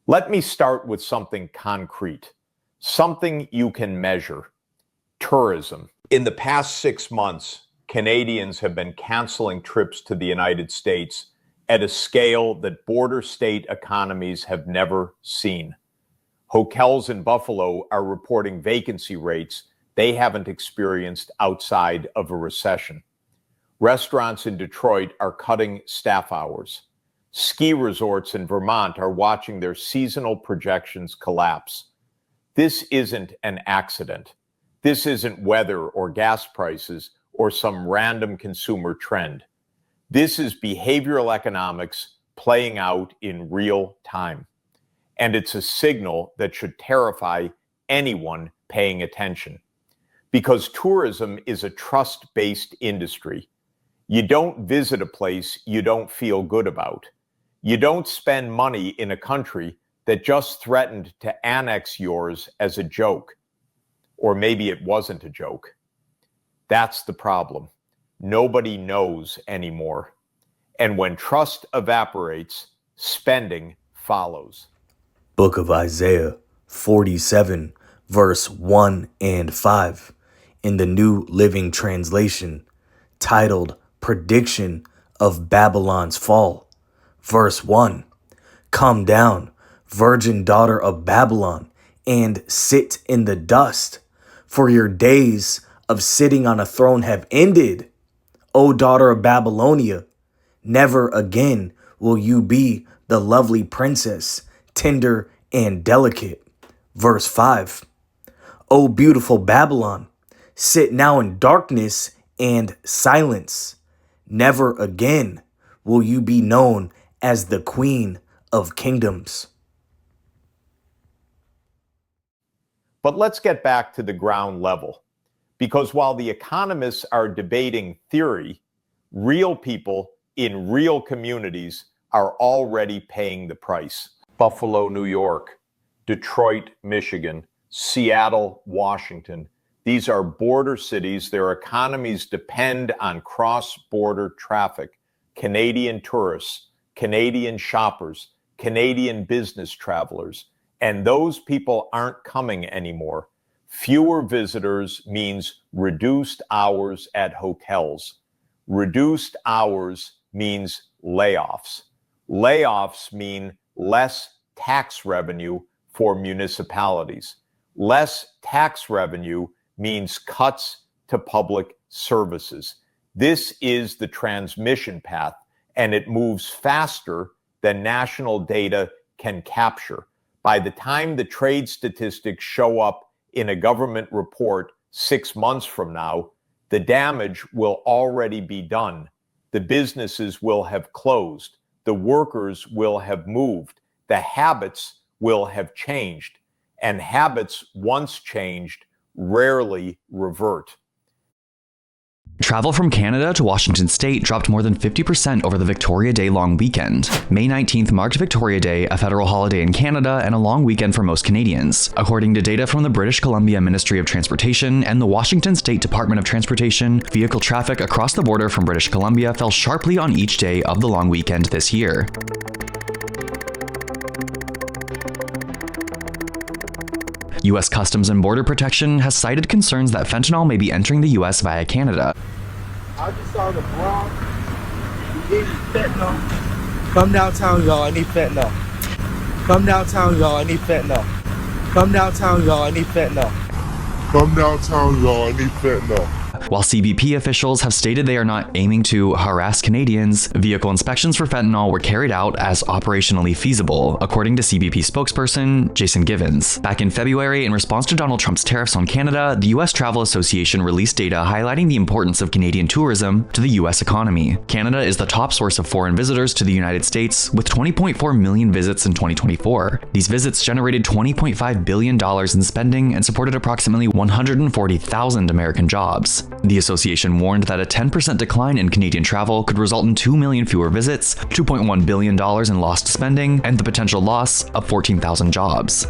Let me start with something concrete, something you can measure: tourism. In the past 6 months, Canadians have been canceling trips to the United States at a scale that border state economies have never seen. Hotels in Buffalo are reporting vacancy rates they haven't experienced outside of a recession. Restaurants in Detroit are cutting staff hours. Ski resorts in Vermont are watching their seasonal projections collapse. This isn't an accident. This isn't weather or gas prices or some random consumer trend. This is behavioral economics playing out in real time. And it's a signal that should terrify anyone paying attention. Because tourism is a trust-based industry. You don't visit a place you don't feel good about. You don't spend money in a country that just threatened to annex yours as a joke. Or maybe it wasn't a joke. That's the problem. Nobody knows anymore. And when trust evaporates, spending follows. Book of Isaiah 47, verse 1 and 5, in the New Living Translation, titled Prediction of Babylon's Fall. Verse 1, Come down, virgin daughter of Babylon, and sit in the dust, for your days of sitting on a throne have ended. O daughter of Babylonia, never again will you be the lovely princess, tender and delicate. Verse 5, O beautiful Babylon, sit now in darkness and silence. Never again will you be known as the Queen of Kingdoms. But let's get back to the ground level. Because while the economists are debating theory, real people in real communities are already paying the price. Buffalo, New York, Detroit, Michigan, Seattle, Washington. These are border cities. Their economies depend on cross-border traffic, Canadian tourists, Canadian shoppers, Canadian business travelers, and those people aren't coming anymore. Fewer visitors means reduced hours at hotels. Reduced hours means layoffs. Layoffs mean less tax revenue for municipalities. Less tax revenue means cuts to public services. This is the transmission path, and it moves faster than national data can capture. By the time the trade statistics show up in a government report 6 months from now, the damage will already be done. The businesses will have closed. The workers will have moved. The habits will have changed. And habits, once changed, rarely revert. Travel from Canada to Washington State dropped more than 50% over the Victoria Day long weekend. May 19th marked Victoria Day, a federal holiday in Canada and a long weekend for most Canadians. According to data from the British Columbia Ministry of Transportation and the Washington State Department of Transportation, vehicle traffic across the border from British Columbia fell sharply on each day of the long weekend this year. U.S. Customs and Border Protection has cited concerns that fentanyl may be entering the U.S. via Canada. I just saw the Bronx. We need fentanyl. Come downtown, y'all. I need fentanyl. Come downtown, y'all. I need fentanyl. Come downtown, y'all. I need fentanyl. Come downtown, y'all. I need fentanyl. While CBP officials have stated they are not aiming to harass Canadians, vehicle inspections for fentanyl were carried out as operationally feasible, according to CBP spokesperson Jason Givens. Back in February, in response to Donald Trump's tariffs on Canada, the U.S. Travel Association released data highlighting the importance of Canadian tourism to the U.S. economy. Canada is the top source of foreign visitors to the United States, with 20.4 million visits in 2024. These visits generated $20.5 billion in spending and supported approximately 140,000 American jobs. The association warned that a 10% decline in Canadian travel could result in 2 million fewer visits, $2.1 billion in lost spending, and the potential loss of 14,000 jobs.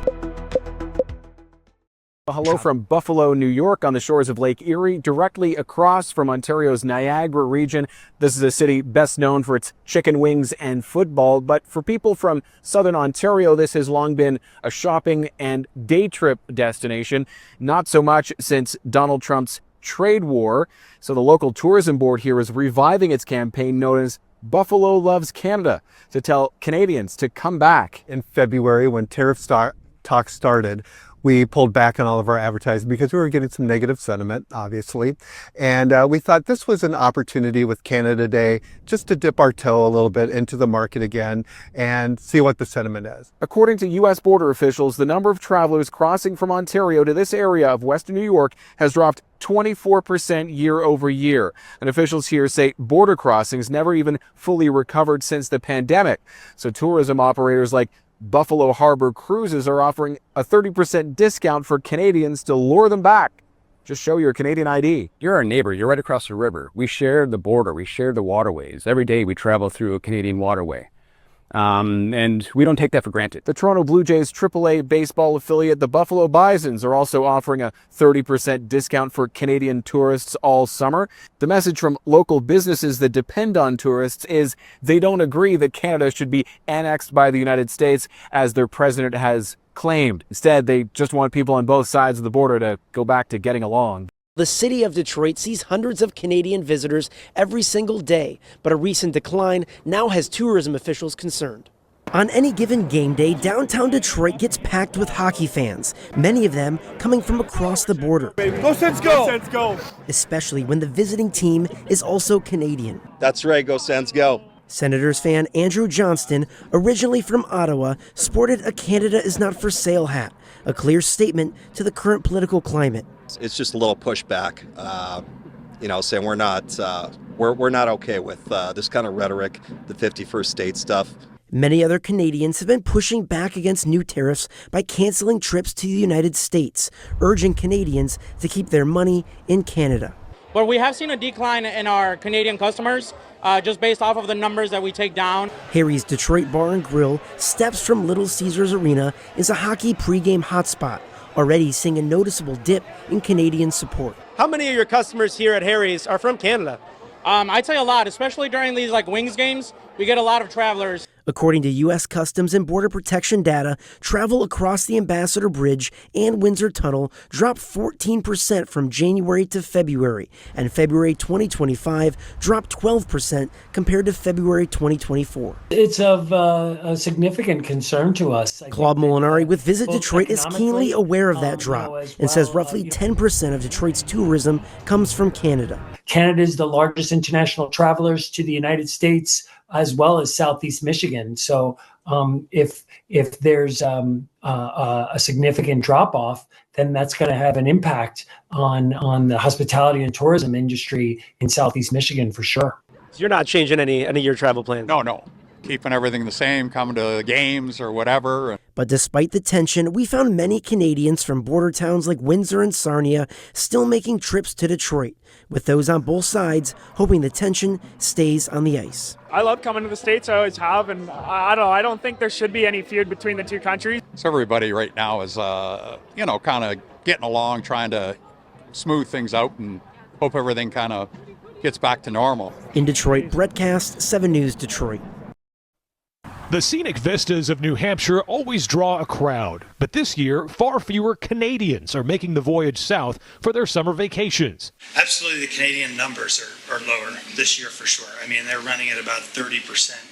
Hello from Buffalo, New York, on the shores of Lake Erie, directly across from Ontario's Niagara region. This is a city best known for its chicken wings and football, but for people from southern Ontario, this has long been a shopping and day trip destination. Not so much since Donald Trump's trade war. So the local tourism board here is reviving its campaign known as Buffalo Loves Canada to tell Canadians to come back. In February, when tariff talks started, we pulled back on all of our advertising because we were getting some negative sentiment, obviously. And we thought this was an opportunity with Canada Day just to dip our toe a little bit into the market again and see what the sentiment is. According to U.S. border officials, the number of travelers crossing from Ontario to this area of Western New York has dropped 24% year over year. And officials here say border crossings never even fully recovered since the pandemic. So tourism operators like Buffalo Harbor Cruises are offering a 30% discount for Canadians to lure them back. Just show your Canadian ID. You're our neighbor. You're right across the river. We share the border. We share the waterways. Every day we travel through a Canadian waterway. And we don't take that for granted. The Toronto Blue Jays AAA baseball affiliate, the Buffalo Bisons, are also offering a 30% discount for Canadian tourists all summer. The message from local businesses that depend on tourists is they don't agree that Canada should be annexed by the United States, as their president has claimed. Instead, they just want people on both sides of the border to go back to getting along. The city of Detroit sees hundreds of Canadian visitors every single day, but a recent decline now has tourism officials concerned. On any given game day, downtown Detroit gets packed with hockey fans, many of them coming from across the border. Go Sens, go! Go Sens, go! Especially when the visiting team is also Canadian. That's right, go Sens, go! Senators fan Andrew Johnston, originally from Ottawa, sported a Canada is not for sale hat, a clear statement to the current political climate. It's just a little pushback, saying we're not okay with this kind of rhetoric, the 51st state stuff. Many other Canadians have been pushing back against new tariffs by canceling trips to the United States, urging Canadians to keep their money in Canada. But we have seen a decline in our Canadian customers just based off of the numbers that we take down. Harry's Detroit Bar and Grill, steps from Little Caesars Arena, is a hockey pregame hotspot, already seeing a noticeable dip in Canadian support. How many of your customers here at Harry's are from Canada? I'd say a lot, especially during these Wings games. We get a lot of travelers. According to U.S. Customs and Border Protection data, travel across the Ambassador Bridge and Windsor Tunnel dropped 14% from January to February, and February 2025 dropped 12% compared to February 2024. It's of a significant concern to us. Claude Molinari with Visit Detroit is keenly aware of that drop and says roughly 10% of Detroit's tourism comes from Canada. Canada is the largest international travelers to the United States, as well as Southeast Michigan. So if there's a significant drop off, then that's going to have an impact on the hospitality and tourism industry in Southeast Michigan for sure. So you're not changing any of your travel plans? No. Keeping everything the same, coming to games or whatever. But despite the tension, we found many Canadians from border towns like Windsor and Sarnia still making trips to Detroit, with those on both sides hoping the tension stays on the ice. I love coming to the States, I always have, and I don't think there should be any feud between the two countries. So everybody right now is, kind of getting along, trying to smooth things out and hope everything kind of gets back to normal. In Detroit, Brett Cast, 7 News Detroit. The scenic vistas of New Hampshire always draw a crowd, but this year, far fewer Canadians are making the voyage south for their summer vacations. Absolutely, the Canadian numbers are lower this year for sure. I mean, they're running at about 30%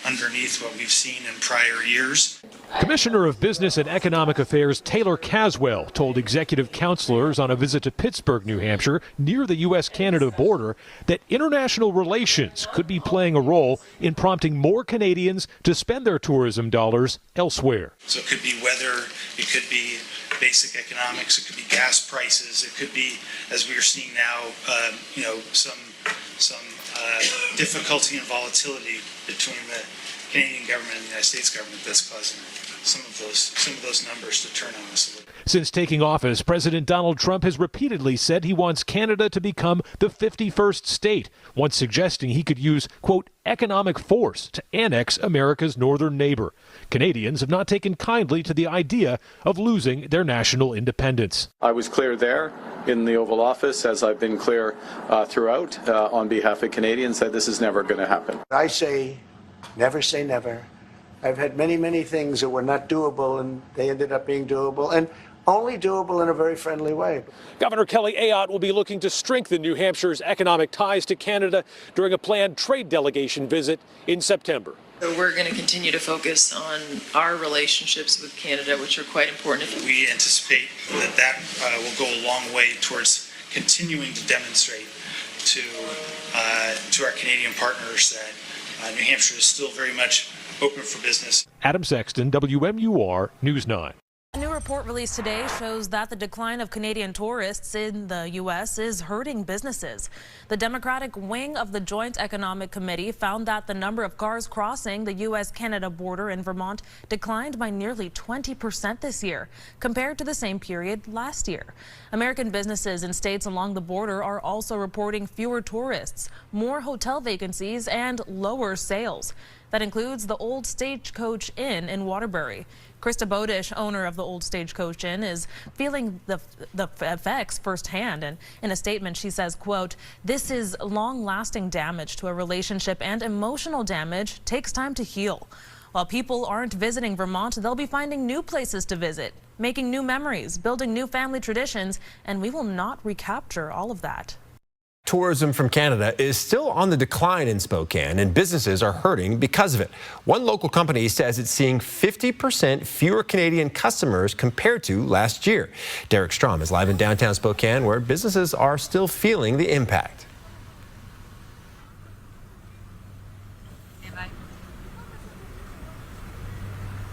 underneath what we've seen in prior years. Commissioner of Business and Economic Affairs Taylor Caswell told executive counselors on a visit to Pittsburgh, New Hampshire, near the U.S.-Canada border, that international relations could be playing a role in prompting more Canadians to spend their tourism dollars elsewhere. So it could be weather, it could be basic economics, it could be gas prices, it could be, as we are seeing now, some difficulty and volatility between Canadian government and the United States government that's causing some of those numbers to turn on us a little. Since taking office, President Donald Trump has repeatedly said he wants Canada to become the 51st state, once suggesting he could use, quote, economic force to annex America's northern neighbor. Canadians have not taken kindly to the idea of losing their national independence. I was clear there in the Oval Office, as I've been clear throughout on behalf of Canadians, that this is never going to happen. I say never. I've had many things that were not doable, and they ended up being doable, and only doable in a very friendly way. Governor Kelly Ayotte will be looking to strengthen New Hampshire's economic ties to Canada during a planned trade delegation visit in September. So we're going to continue to focus on our relationships with Canada, which are quite important. We anticipate that will go a long way towards continuing to demonstrate to our Canadian partners that New Hampshire is still very much open for business. Adam Sexton, WMUR News 9. A new report released today shows that the decline of Canadian tourists in the U.S. is hurting businesses. The Democratic wing of the Joint Economic Committee found that the number of cars crossing the U.S.-Canada border in Vermont declined by nearly 20% this year, compared to the same period last year. American businesses in states along the border are also reporting fewer tourists, more hotel vacancies, and lower sales. That includes the Old Stagecoach Inn in Waterbury. Krista Bodish, owner of the Old Stagecoach Inn, is feeling the effects firsthand. And in a statement, she says, quote, "This is long-lasting damage to a relationship, and emotional damage takes time to heal. While people aren't visiting Vermont, they'll be finding new places to visit, making new memories, building new family traditions, and we will not recapture all of that." Tourism from Canada is still on the decline in Spokane, and businesses are hurting because of it. One local company says it's seeing 50% fewer Canadian customers compared to last year. Derek Strom is live in downtown Spokane, where businesses are still feeling the impact.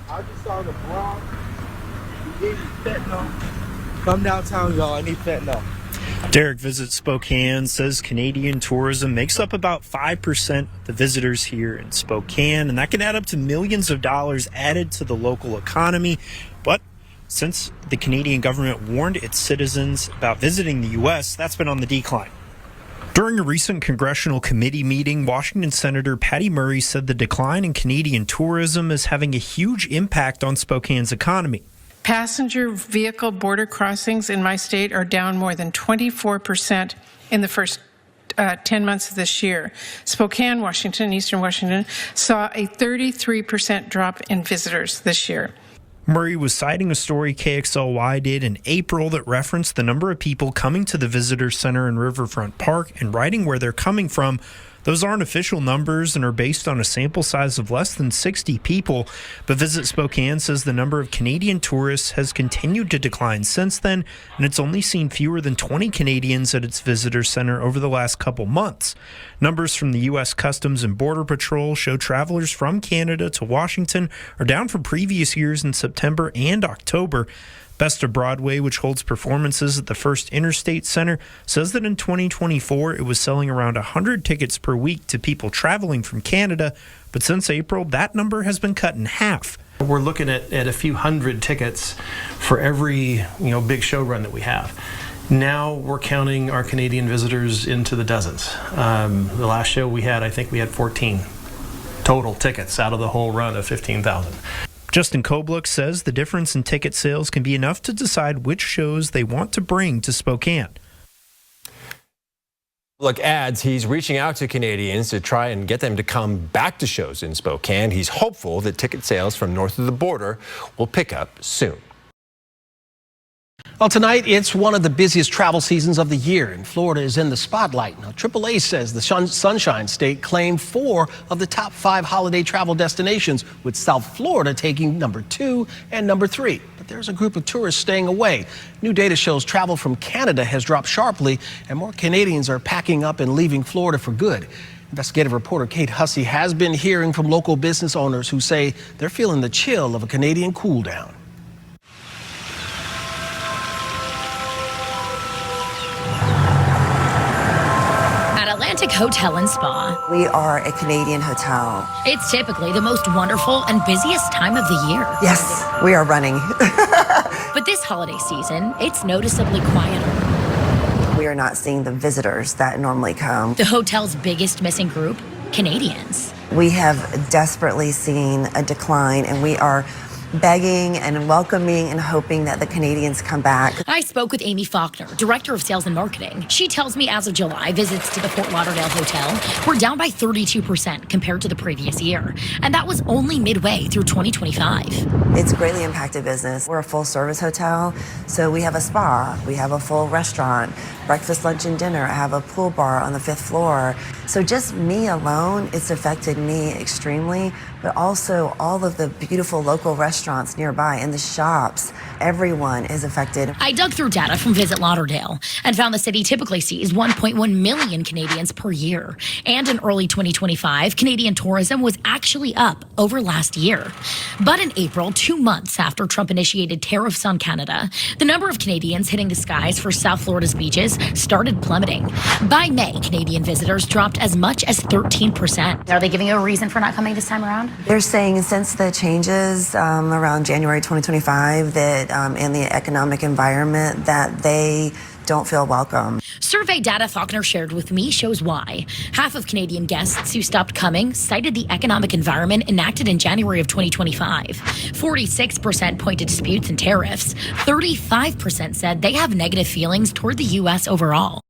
I just saw the Bronx. We need fentanyl. Come downtown, y'all. I need fentanyl. Derek Visits Spokane says Canadian tourism makes up about 5% of the visitors here in Spokane, and that can add up to millions of dollars added to the local economy. But since the Canadian government warned its citizens about visiting the U.S., that's been on the decline. During a recent congressional committee meeting, Washington Senator Patty Murray said the decline in Canadian tourism is having a huge impact on Spokane's economy. Passenger vehicle border crossings in my state are down more than 24% in the first 10 months of this year. Spokane, Washington, Eastern Washington, saw a 33% drop in visitors this year. Murray was citing a story KXLY did in April that referenced the number of people coming to the visitor center in Riverfront Park and writing where they're coming from. Those aren't official numbers and are based on a sample size of less than 60 people, but Visit Spokane says the number of Canadian tourists has continued to decline since then, and it's only seen fewer than 20 Canadians at its visitor center over the last couple months. Numbers from the U.S. Customs and Border Patrol show travelers from Canada to Washington are down from previous years in September and October. Best of Broadway, which holds performances at the First Interstate Center, says that in 2024 it was selling around 100 tickets per week to people traveling from Canada, but since April that number has been cut in half. We're looking at a few hundred tickets for every big show run that we have. Now we're counting our Canadian visitors into the dozens. The last show we had, I think we had 14 total tickets out of the whole run of 15,000. Justin Kobluk says the difference in ticket sales can be enough to decide which shows they want to bring to Spokane. Look, adds he's reaching out to Canadians to try and get them to come back to shows in Spokane. He's hopeful that ticket sales from north of the border will pick up soon. Well, tonight it's one of the busiest travel seasons of the year, and Florida is in the spotlight. Now, AAA says the Sunshine State claimed 4 of the top 5 holiday travel destinations, with South Florida taking number 2 and number 3. But there's a group of tourists staying away. New data shows travel from Canada has dropped sharply, and more Canadians are packing up and leaving Florida for good. Investigative reporter Kate Hussey has been hearing from local business owners who say they're feeling the chill of a Canadian cool down. Atlantic Hotel and Spa. We are a Canadian hotel. It's typically the most wonderful and busiest time of the year. Yes, we are running. But this holiday season, it's noticeably quieter. We are not seeing the visitors that normally come. The hotel's biggest missing group, Canadians. We have desperately seen a decline, and we are begging and welcoming and hoping that the Canadians come back. I spoke with Amy Faulkner, Director of Sales and Marketing. She tells me as of July, visits to the Fort Lauderdale Hotel were down by 32% compared to the previous year. And that was only midway through 2025. It's greatly impacted business. We're a full service hotel, so we have a spa, we have a full restaurant, breakfast, lunch, and dinner. I have a pool bar on the 5th floor. So just me alone, it's affected me extremely, but also all of the beautiful local restaurants nearby and the shops. Everyone is affected. I dug through data from Visit Lauderdale and found the city typically sees 1.1 million Canadians per year. And in early 2025, Canadian tourism was actually up over last year. But in April, 2 months after Trump initiated tariffs on Canada, the number of Canadians hitting the skies for South Florida's beaches started plummeting. By May, Canadian visitors dropped as much as 13%. Are they giving you a reason for not coming this time around? They're saying since the changes around January 2025 that in the economic environment that they don't feel welcome. Survey data Faulkner shared with me shows why. Half of Canadian guests who stopped coming cited the economic environment enacted in January of 2025. 46% pointed disputes and tariffs. 35% said they have negative feelings toward the U.S. overall.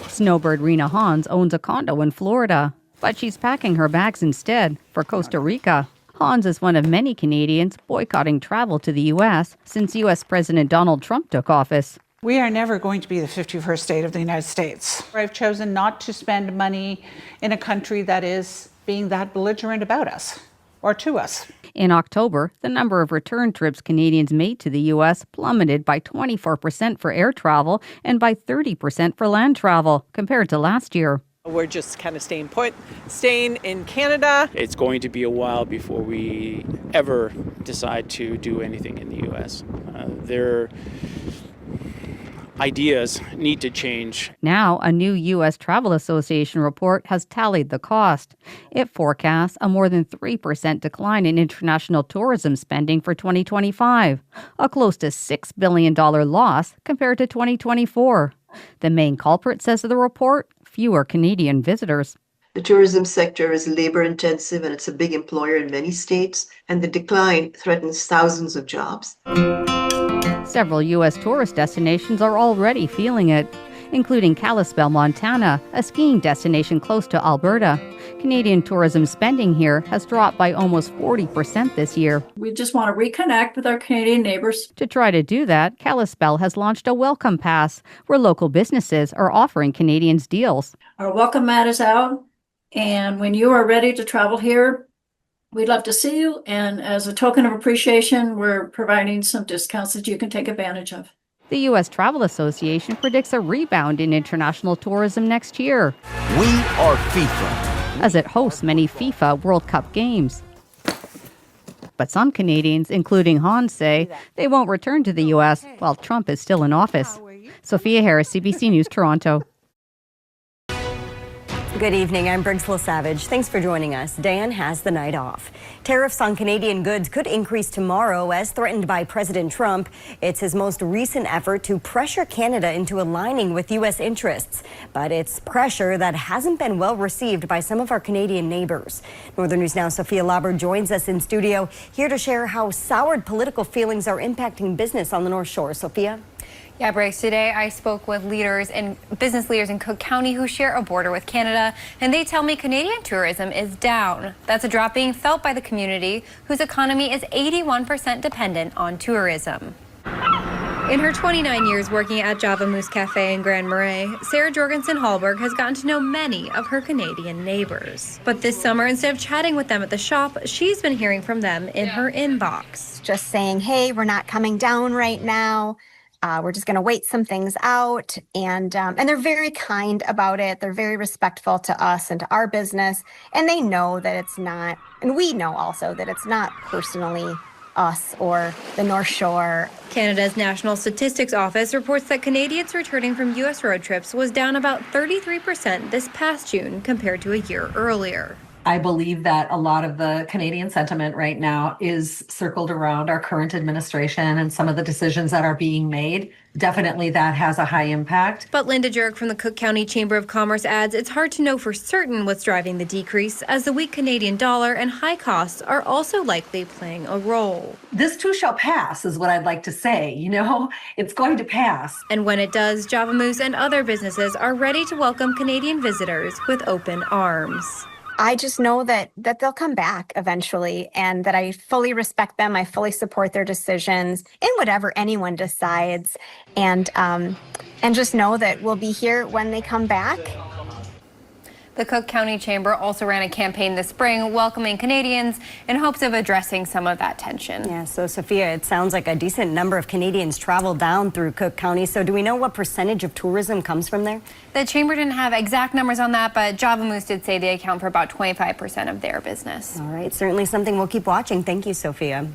Snowbird Rena Hans owns a condo in Florida, but she's packing her bags instead for Costa Rica. Hans is one of many Canadians boycotting travel to the U.S. since U.S. President Donald Trump took office. We are never going to be the 51st state of the United States. I've chosen not to spend money in a country that is being that belligerent about us or to us. In October, the number of return trips Canadians made to the U.S. plummeted by 24% for air travel and by 30% for land travel compared to last year. We're just kind of staying put, staying in Canada. It's going to be a while before we ever decide to do anything in the U.S. Their ideas need to change. Now, a new U.S. Travel Association report has tallied the cost. It forecasts a more than 3% decline in international tourism spending for 2025, a close to $6 billion loss compared to 2024. The main culprit, says the report, fewer Canadian visitors. The tourism sector is labor intensive and it's a big employer in many states, and the decline threatens thousands of jobs. Several U.S. tourist destinations are already feeling it, including Kalispell, Montana, a skiing destination close to Alberta. Canadian tourism spending here has dropped by almost 40% this year. We just want to reconnect with our Canadian neighbors. To try to do that, Kalispell has launched a Welcome Pass, where local businesses are offering Canadians deals. Our welcome mat is out, and when you are ready to travel here, we'd love to see you. And as a token of appreciation, we're providing some discounts that you can take advantage of. The U.S. Travel Association predicts a rebound in international tourism next year. We are FIFA, as it hosts many FIFA World Cup games. But some Canadians, including Hans, say they won't return to the U.S. while Trump is still in office. Sophia Harris, CBC News, Toronto. Good evening, I'm Briggs LaSavage. Thanks for joining us. Dan has the night off. Tariffs on Canadian goods could increase tomorrow as threatened by President Trump. It's his most recent effort to pressure Canada into aligning with U.S. interests. But it's pressure that hasn't been well received by some of our Canadian neighbors. Northern News Now, Sophia Lauber joins us in studio here to share how soured political feelings are impacting business on the North Shore. Sophia? Yeah, Bryce, today I spoke with leaders and business leaders in Cook County who share a border with Canada, and they tell me Canadian tourism is down. That's a drop being felt by the community, whose economy is 81% dependent on tourism. In her 29 years working at Java Moose Cafe in Grand Marais, Sarah Jorgensen Hallberg has gotten to know many of her Canadian neighbors. But this summer, instead of chatting with them at the shop, she's been hearing from them in her inbox. Just saying, hey, we're not coming down right now. We're just going to wait some things out, and they're very kind about it. They're very respectful to us and to our business, and they know that it's not, and we know also that it's not personally us or the North Shore. Canada's National Statistics Office reports that Canadians returning from U.S. road trips was down about 33% this past June compared to a year earlier. I believe that a lot of the Canadian sentiment right now is circled around our current administration and some of the decisions that are being made. Definitely that has a high impact. But Linda Jurek from the Cook County Chamber of Commerce adds it's hard to know for certain what's driving the decrease, as the weak Canadian dollar and high costs are also likely playing a role. This too shall pass is what I'd like to say. You know, it's going to pass. And when it does, Java Moose and other businesses are ready to welcome Canadian visitors with open arms. I just know that they'll come back eventually, and that I fully respect them. I fully support their decisions in whatever anyone decides, and just know that we'll be here when they come back. The Cook County Chamber also ran a campaign this spring welcoming Canadians in hopes of addressing some of that tension. Yeah, so Sophia, it sounds like a decent number of Canadians travel down through Cook County. So do we know what percentage of tourism comes from there? The Chamber didn't have exact numbers on that, but Java Moose did say they account for about 25% of their business. All right, certainly something we'll keep watching. Thank you, Sophia.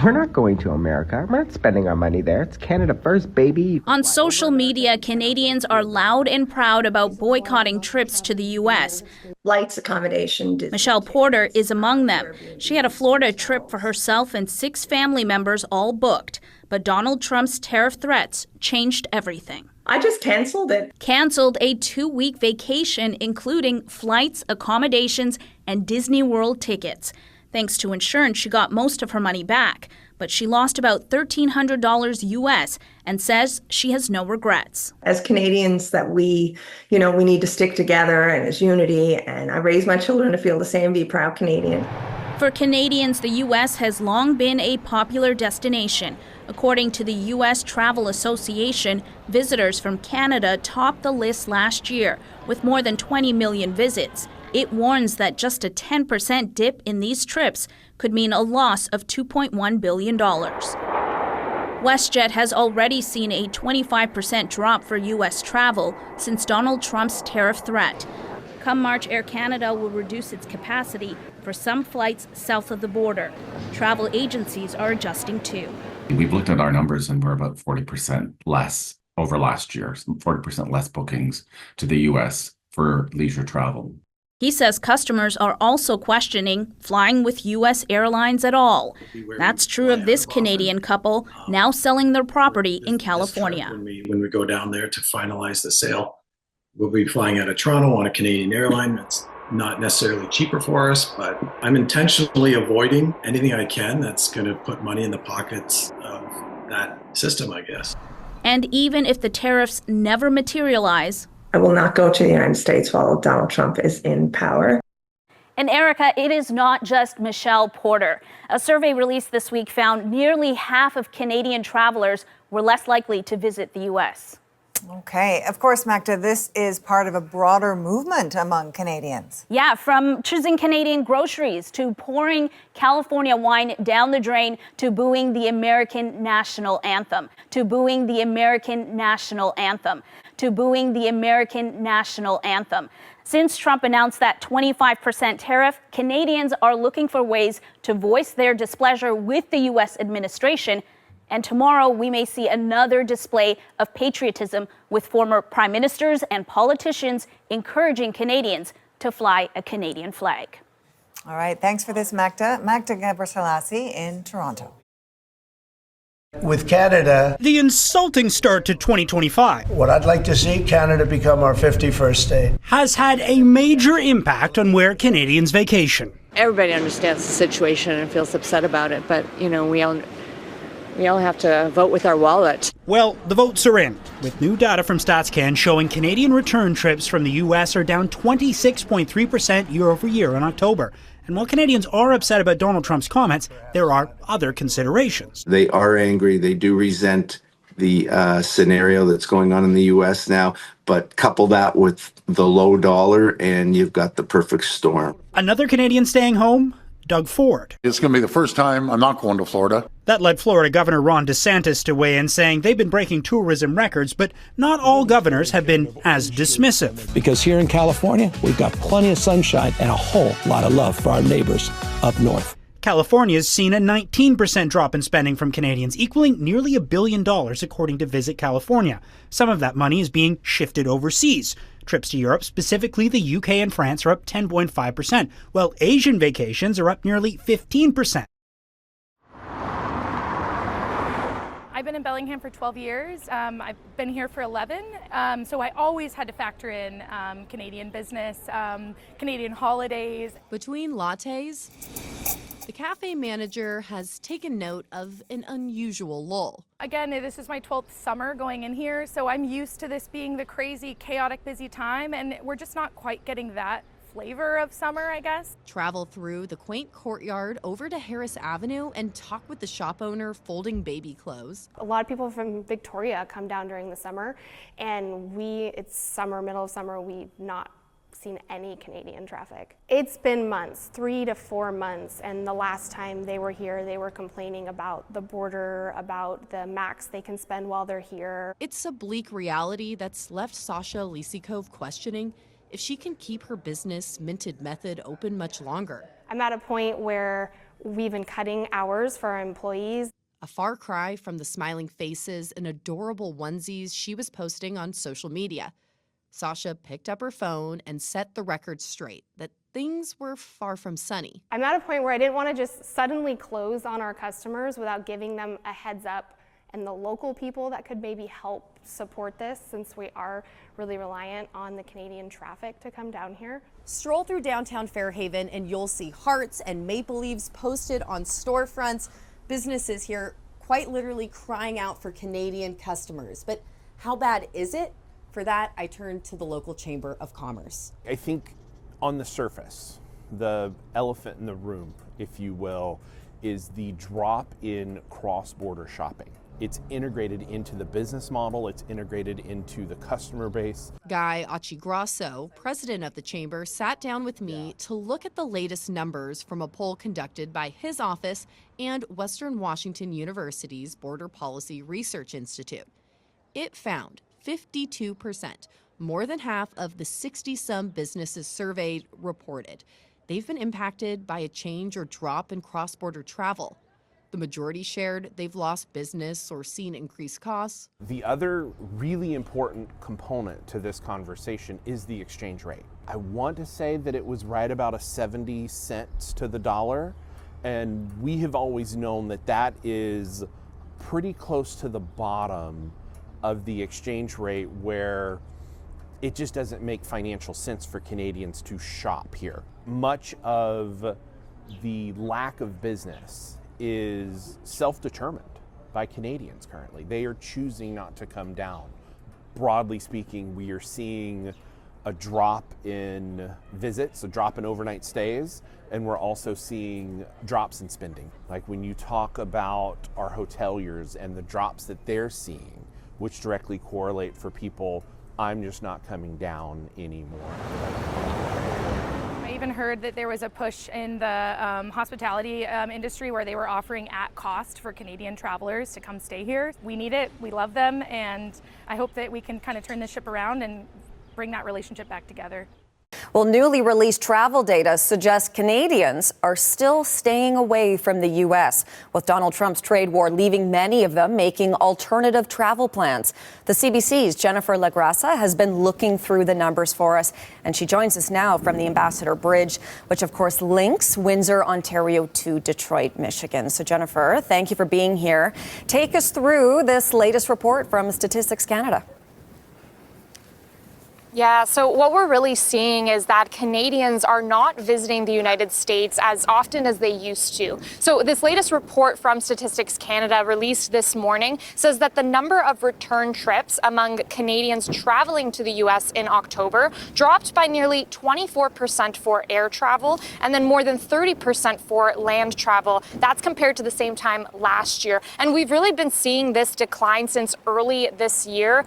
We're not going to America. We're not spending our money there. It's Canada first, baby. On social media, Canadians are loud and proud about boycotting trips to the U.S. Flights, accommodation. Michelle Porter is among them. She had a Florida trip for herself and 6 family members all booked. But Donald Trump's tariff threats changed everything. I just canceled it. Canceled a 2-week vacation, including flights, accommodations, and Disney World tickets. Thanks to insurance, she got most of her money back, but she lost about $1,300 US and says she has no regrets. As Canadians, that we need to stick together and as unity, and I raise my children to feel the same, be proud Canadian. For Canadians, the U.S. has long been a popular destination. According to the U.S. Travel Association, visitors from Canada topped the list last year with more than 20 million visits. It warns that just a 10% dip in these trips could mean a loss of $2.1 billion. WestJet has already seen a 25% drop for U.S. travel since Donald Trump's tariff threat. Come March, Air Canada will reduce its capacity for some flights south of the border. Travel agencies are adjusting too. We've looked at our numbers and we're about 40% less over last year, 40% less bookings to the U.S. for leisure travel. He says customers are also questioning flying with U.S. airlines at all. That's true of this Canadian couple now selling their property in California. When we go down there to finalize the sale, we'll be flying out of Toronto on a Canadian airline. It's not necessarily cheaper for us, but I'm intentionally avoiding anything I can that's going to put money in the pockets of that system, I guess. And even if the tariffs never materialize, I will not go to the United States while Donald Trump is in power. And Erica, it is not just Michelle Porter. A survey released this week found nearly half of Canadian travelers were less likely to visit the U.S. Okay. Of course, Magda, this is part of a broader movement among Canadians. Yeah, from choosing Canadian groceries to pouring California wine down the drain to booing the American national anthem, to booing the American national anthem, to booing the American national anthem. Since Trump announced that 25% tariff, Canadians are looking for ways to voice their displeasure with the U.S. administration. And tomorrow we may see another display of patriotism with former prime ministers and politicians encouraging Canadians to fly a Canadian flag. All right. Thanks for this, Magda. Magda Gabriselassie in Toronto. With Canada, the insulting start to 2025, what I'd like to see Canada become our 51st state, has had a major impact on where Canadians vacation. Everybody understands the situation and feels upset about it, but, we all have to vote with our wallet. Well, the votes are in, with new data from StatsCan showing Canadian return trips from the U.S. are down 26.3% year over year in October. And while Canadians are upset about Donald Trump's comments, there are other considerations. They are angry. They do resent the scenario that's going on in the U.S. now, but couple that with the low dollar and you've got the perfect storm. Another Canadian staying home? Doug Ford. It's going to be the first time I'm not going to Florida. That led Florida Governor Ron DeSantis to weigh in, saying they've been breaking tourism records, but not all governors have been as dismissive. Because here in California, we've got plenty of sunshine and a whole lot of love for our neighbors up north. California's seen a 19% drop in spending from Canadians, equaling nearly $1 billion, according to Visit California. Some of that money is being shifted overseas. Trips to Europe, specifically the UK and France, are up 10.5%, while Asian vacations are up nearly 15%. I've been in Bellingham for 12 years. I've been here for 11. So I always had to factor in Canadian business, Canadian holidays. Between lattes, the cafe manager has taken note of an unusual lull. Again, this is my 12th summer going in here, so I'm used to this being the crazy, chaotic, busy time, and we're just not quite getting that flavor of summer, I guess. Travel through the quaint courtyard over to Harris Avenue and talk with the shop owner folding baby clothes. A lot of people from Victoria come down during the summer, and it's summer, middle of summer, we've not seen any Canadian traffic. It's been months, 3 to 4 months, and the last time they were here, they were complaining about the border, about the max they can spend while they're here. It's a bleak reality that's left Sasha Lisikov questioning if she can keep her business, Minted Method, open much longer. I'm at a point where we've been cutting hours for our employees. A far cry from the smiling faces and adorable onesies she was posting on social media. Sasha picked up her phone and set the record straight that things were far from sunny. I'm at a point where I didn't want to just suddenly close on our customers without giving them a heads up, and the local people that could maybe help support this, since we are really reliant on the Canadian traffic to come down here. Stroll through downtown Fairhaven and you'll see hearts and maple leaves posted on storefronts. Businesses here quite literally crying out for Canadian customers. But how bad is it? For that, I turn to the local Chamber of Commerce. I think on the surface, the elephant in the room, if you will, is the drop in cross-border shopping. It's integrated into the business model, it's integrated into the customer base. Guy Achigrasso, president of the chamber, sat down with me to look at the latest numbers from a poll conducted by his office and Western Washington University's Border Policy Research Institute. It found 52%, more than half of the 60-some businesses surveyed, reported they've been impacted by a change or drop in cross-border travel. The majority shared they've lost business or seen increased costs. The other really important component to this conversation is the exchange rate. I want to say that it was right about 70 cents to the dollar, and we have always known that that is pretty close to the bottom of the exchange rate, where it just doesn't make financial sense for Canadians to shop here. Much of the lack of business is self-determined by Canadians currently. They are choosing not to come down. Broadly speaking, we are seeing a drop in visits, a drop in overnight stays, and we're also seeing drops in spending. Like when you talk about our hoteliers and the drops that they're seeing, which directly correlate for people, I'm just not coming down anymore. I even heard that there was a push in the hospitality industry where they were offering at cost for Canadian travelers to come stay here. We need it, we love them, and I hope that we can kind of turn this ship around and bring that relationship back together. Well, newly released travel data suggests Canadians are still staying away from the U.S., with Donald Trump's trade war leaving many of them making alternative travel plans. The CBC's Jennifer LaGrassa has been looking through the numbers for us, and she joins us now from the Ambassador Bridge, which of course links Windsor, Ontario to Detroit, Michigan. So Jennifer, thank you for being here. Take us through this latest report from Statistics Canada. Yeah, so what we're really seeing is that Canadians are not visiting the United States as often as they used to. So this latest report from Statistics Canada released this morning says that the number of return trips among Canadians traveling to the U.S. in October dropped by nearly 24% for air travel and then more than 30% for land travel. That's compared to the same time last year. And we've really been seeing this decline since early this year.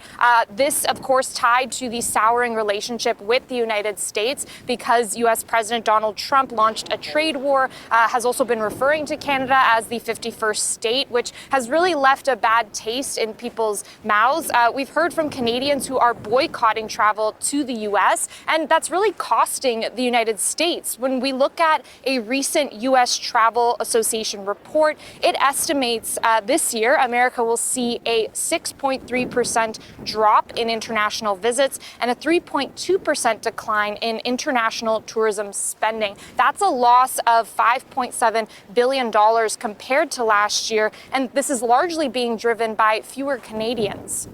This, of course, tied to the sour souring relationship with the United States because U.S. President Donald Trump launched a trade war, has also been referring to Canada as the 51st state, which has really left a bad taste in people's mouths. We've heard from Canadians who are boycotting travel to the U.S., and that's really costing the United States. When we look at a recent U.S. Travel Association report, it estimates this year America will see a 6.3% drop in international visits and a 3.2% decline in international tourism spending. That's a loss of $5.7 billion compared to last year, and this is largely being driven by fewer Canadians.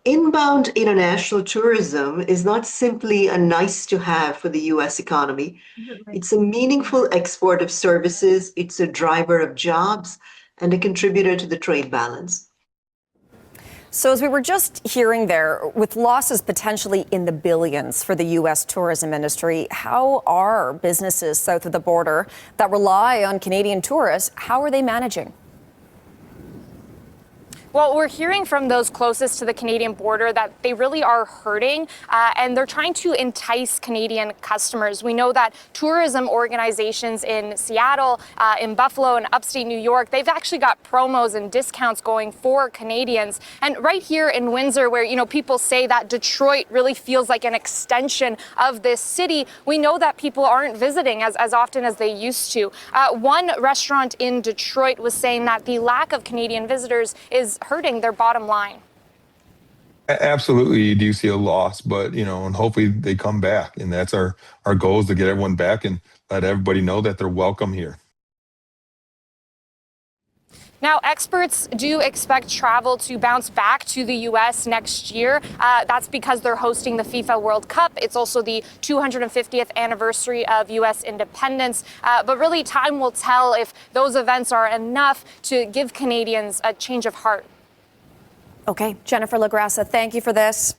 Inbound international tourism is not simply a nice to have for the U.S. economy. It's a meaningful export of services, it's a driver of jobs, and a contributor to the trade balance. So as we were just hearing there, with losses potentially in the billions for the U.S. tourism industry, how are businesses south of the border that rely on Canadian tourists, how are they managing? Well, we're hearing from those closest to the Canadian border that they really are hurting, and they're trying to entice Canadian customers. We know that tourism organizations in Seattle, in Buffalo, and upstate New York, they've actually got promos and discounts going for Canadians. And right here in Windsor, where people say that Detroit really feels like an extension of this city, we know that people aren't visiting as often as they used to. One restaurant in Detroit was saying that the lack of Canadian visitors is hurting their bottom line. Absolutely, you do see a loss, but and hopefully they come back, and that's our goal, is to get everyone back and let everybody know that they're welcome here. Now, experts do expect travel to bounce back to the U.S. next year. That's because they're hosting the FIFA World Cup. It's also the 250th anniversary of U.S. independence. But really, time will tell if those events are enough to give Canadians a change of heart. Okay, Jennifer LaGrassa, thank you for this.